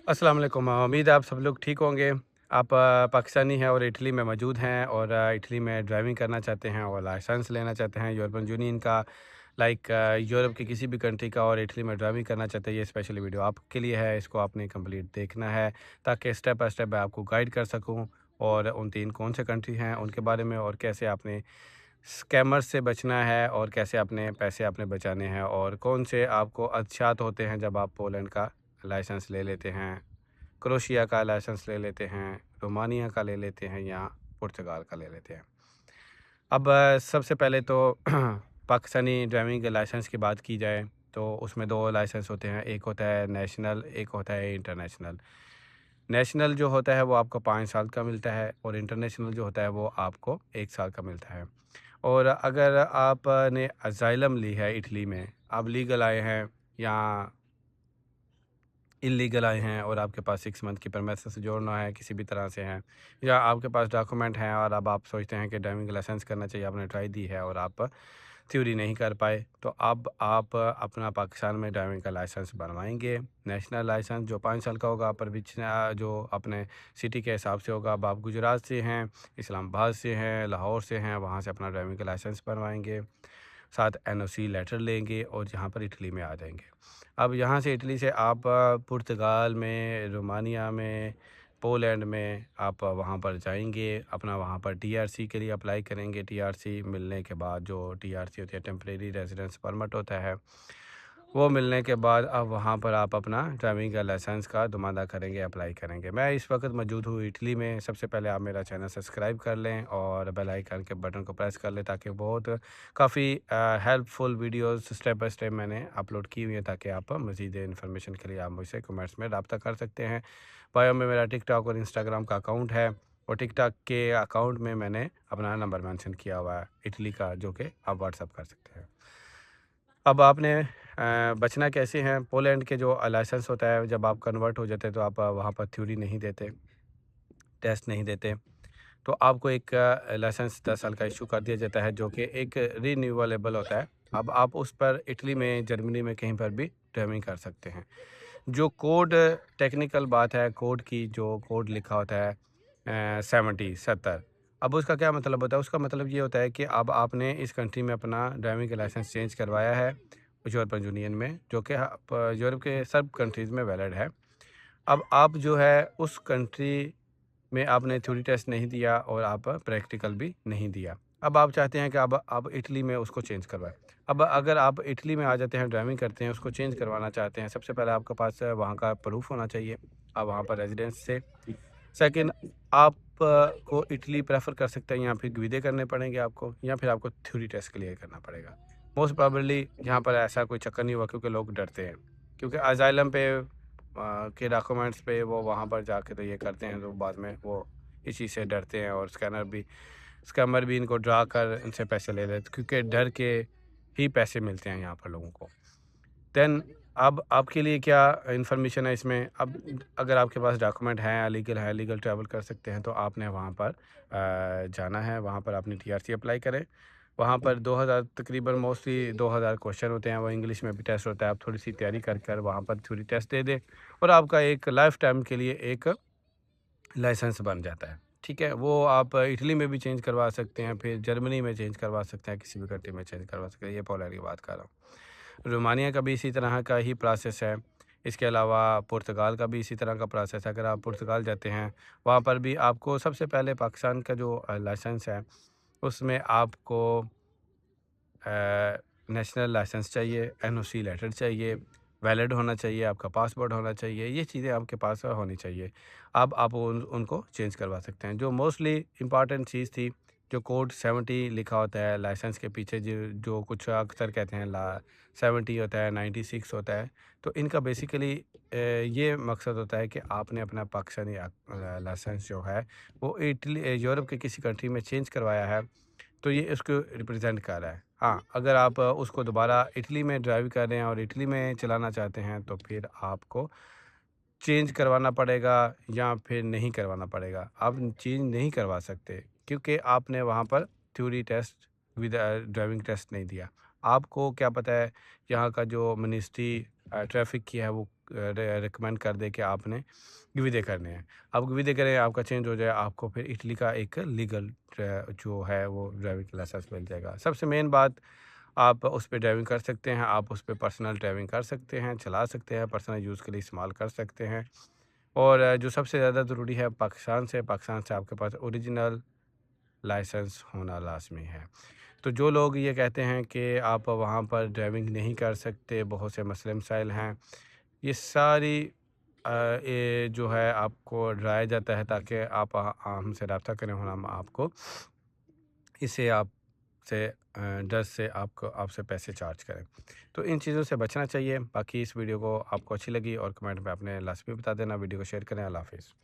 अस्सलाम वालेकुम। उम्मीद है आप सब लोग ठीक होंगे। आप पाकिस्तानी हैं और इटली में मौजूद हैं और इटली में ड्राइविंग करना चाहते हैं और लाइसेंस लेना चाहते हैं यूरोपियन यूनियन का, लाइक यूरोप की किसी भी कंट्री का, और इटली में ड्राइविंग करना चाहते हैं। ये स्पेशली वीडियो आपके लिए है, इसको आपने कंप्लीट देखना है ताकि स्टेप बाय स्टेप मैं आपको गाइड कर सकूं और उन 3 कौन से कंट्री हैं उनके बारे में, और कैसे आपने स्कैमर्स से बचना है और कैसे अपने पैसे आपने बचाने हैं, और कौन से आपको अदशात होते हैं जब आप पोलैंड का लाइसेंस ले लेते हैं, क्रोशिया का लाइसेंस ले लेते हैं, रोमानिया का ले लेते हैं या पुर्तगाल का ले लेते हैं। अब सबसे पहले तो पाकिस्तानी ड्राइविंग के लाइसेंस की बात की जाए तो उसमें 2 लाइसेंस होते हैं, एक होता है नेशनल, एक होता है इंटरनेशनल। नेशनल जो होता है वो आपको 5 साल का मिलता है और इंटरनेशनल जो होता है वो आपको 1 साल का मिलता है। और अगर आपने असाइलम ली है इटली में, आप लीगल आए हैं या इल्लीगल आए हैं और आपके पास 6 मंथ की प्रीमिसेस से जोड़ना है किसी भी तरह से हैं, या आपके पास डॉक्यूमेंट हैं और अब आप सोचते हैं कि ड्राइविंग लाइसेंस करना चाहिए, आपने ट्राई दी है और आप थ्योरी नहीं कर पाए, तो अब आप अपना पाकिस्तान में ड्राइविंग का लाइसेंस बनवाएंगे। नेशनल लाइसेंस जो 5 साल का होगा, पर जो अपने सिटी के हिसाब से होगा। अब आप गुजरात से हैं, इस्लामाबाद से हैं, लाहौर से हैं, वहाँ से अपना ड्राइविंग का लाइसेंस बनवाएंगे, साथ एनओसी लेटर लेंगे और यहाँ पर इटली में आ जाएंगे। अब यहाँ से इटली से आप पुर्तगाल में, रोमानिया में, पोलैंड में आप वहाँ पर जाएंगे, अपना वहाँ पर टीआरसी के लिए अप्लाई करेंगे। टीआरसी मिलने के बाद, जो टीआरसी होती है टेम्परेरी रेजिडेंस परमिट होता है, वो मिलने के बाद अब वहाँ पर आप अपना ड्राइविंग का लाइसेंस का दुमादा करेंगे, अप्लाई करेंगे। मैं इस वक्त मौजूद हूँ इटली में। सबसे पहले आप मेरा चैनल सब्सक्राइब कर लें और बेल आइकन के बटन को प्रेस कर लें, ताकि बहुत काफ़ी helpful videos step by step मैंने अपलोड की हुई है, ताकि आप मज़ीद इन्फॉर्मेशन के लिए आप मुझसे कमेंट्स में रब्ता कर सकते हैं। बायो में मेरा टिकटॉक और इंस्टाग्राम का अकाउंट है, और टिकटॉक के अकाउंट में मैंने अपना नंबर मेंशन किया हुआ है इटली का, जो कि आप व्हाट्सअप कर सकते हैं। अब आपने बचना कैसे हैं, पोलैंड के जो लाइसेंस होता है, जब आप कन्वर्ट हो जाते हैं तो आप वहाँ पर थ्योरी नहीं देते, टेस्ट नहीं देते, तो आपको एक लाइसेंस 10 साल का इशू कर दिया जाता है, जो कि एक रीन्यूएबल होता है। अब आप उस पर इटली में, जर्मनी में कहीं पर भी ड्राइविंग कर सकते हैं। जो कोड, टेक्निकल बात है कोड की, जो कोड लिखा होता है 70, अब उसका क्या मतलब होता है? उसका मतलब ये होता है कि अब आपने इस कंट्री में अपना ड्राइविंग का लाइसेंस चेंज करवाया है यूरोपियन यूनियन में, जो कि यूरोप के सब कंट्रीज़ में वैलिड है। अब आप जो है उस कंट्री में आपने थ्योरी टेस्ट नहीं दिया और आप प्रैक्टिकल भी नहीं दिया। अब आप चाहते हैं कि अब आप इटली में उसको चेंज करवाएँ। अब अगर आप इटली में आ जाते हैं, ड्राइविंग करते हैं, उसको चेंज करवाना चाहते हैं, सबसे पहले आपके पास वहाँ का प्रूफ़ होना चाहिए, आप वहाँ पर रेज़िडेंस से। सेकंड, आप को इटली प्रेफ़र कर सकते हैं, या फिर वीज़े करने पड़ेंगे आपको, या फिर आपको थ्योरी टेस्ट क्लियर करना पड़ेगा। मोस्ट प्रोबेबली यहाँ पर ऐसा कोई चक्कर नहीं हुआ, क्योंकि लोग डरते हैं। क्योंकि असाइलम पे के डॉक्यूमेंट्स पे वो वहाँ पर जाके तो ये करते हैं, तो बाद में वो इस चीज़ से डरते हैं, और स्कैमर भी इनको डरा कर इनसे पैसे ले लेते, क्योंकि डर के ही पैसे मिलते हैं यहाँ पर लोगों को। देन अब आपके लिए क्या इन्फॉर्मेशन है इसमें? अब अगर आपके पास डॉक्यूमेंट हैं, लीगल है, लीगल ट्रैवल कर सकते हैं, तो आपने वहाँ पर जाना है, वहाँ पर अपनी टीआरसी अप्लाई करें। वहाँ पर 2000, तकरीबन मोस्टली 2000 क्वेश्चन होते हैं, वो इंग्लिश में भी टेस्ट होता है। आप थोड़ी सी तैयारी कर कर वहाँ पर थ्योरी टेस्ट दे दें, और आपका एक लाइफ टाइम के लिए एक लाइसेंस बन जाता है। ठीक है? वो आप इटली में भी चेंज करवा सकते हैं, फिर जर्मनी में चेंज करवा सकते हैं, किसी भी कंट्री में चेंज करवा सकते हैं। ये पोलैंड की बात कर रहा हूँ। रोमानिया का भी इसी तरह का ही प्रोसेस है। इसके अलावा पुर्तगाल का भी इसी तरह का प्रोसेस है। अगर आप पुर्तगाल जाते हैं, वहाँ पर भी आपको सबसे पहले पाकिस्तान का जो लाइसेंस है, उसमें आपको नेशनल लाइसेंस चाहिए, एनओसी लेटर चाहिए, वैलिड होना चाहिए, आपका पासपोर्ट होना चाहिए, ये चीज़ें आपके पास होनी चाहिए। अब आप उनको चेंज करवा सकते हैं। जो मोस्टली इम्पॉर्टेंट चीज़ थी, जो कोड 70 लिखा होता है लाइसेंस के पीछे, जो कुछ अक्सर कहते हैं ला 70 होता है, 96 होता है, तो इनका बेसिकली ये मकसद होता है कि आपने अपना पाकिस्तानी लाइसेंस जो है वो इटली, यूरोप के किसी कंट्री में चेंज करवाया है, तो ये इसको रिप्रेजेंट कर रहा है। हाँ, अगर आप उसको दोबारा इटली में ड्राइव कर रहे हैं और इटली में चलाना चाहते हैं, तो फिर आपको चेंज करवाना पड़ेगा, या फिर नहीं करवाना पड़ेगा। आप चेंज नहीं करवा सकते, क्योंकि आपने वहाँ पर theory test with driving test नहीं दिया। आपको क्या पता है यहाँ का जो मिनिस्ट्री ट्रैफ़िक की है, वो रिकमेंड कर दे कि आपने गविदे करने हैं। आप गविदे करें, आपका चेंज हो जाए, आपको फिर इटली का एक लीगल जो है वो ड्राइविंग का लाइसेंस मिल जाएगा। सबसे मेन बात, आप उस पे ड्राइविंग कर सकते हैं, आप उस पे पर्सनल ड्राइविंग कर सकते हैं, चला सकते हैं, पर्सनल यूज़ के लिए इस्तेमाल कर सकते हैं। और जो सबसे ज़्यादा ज़रूरी है, पाकिस्तान से आपके पास ओरिजिनल लाइसेंस होना लाज़मी है। तो जो लोग ये कहते हैं कि आप वहाँ पर ड्राइविंग नहीं कर सकते, बहुत से मसले मसाइल हैं, ये सारी ये जो है आपको डराया जाता है ताकि आप हमसे रब्ता करें और हम आपको इससे आपसे डर से आपको आपसे पैसे चार्ज करें। तो इन चीज़ों से बचना चाहिए। बाकी इस वीडियो को आपको अच्छी लगी और कमेंट में अपने लाज़मी बता देना। वीडियो को शेयर करें। अल्लाह हाफ़िज़।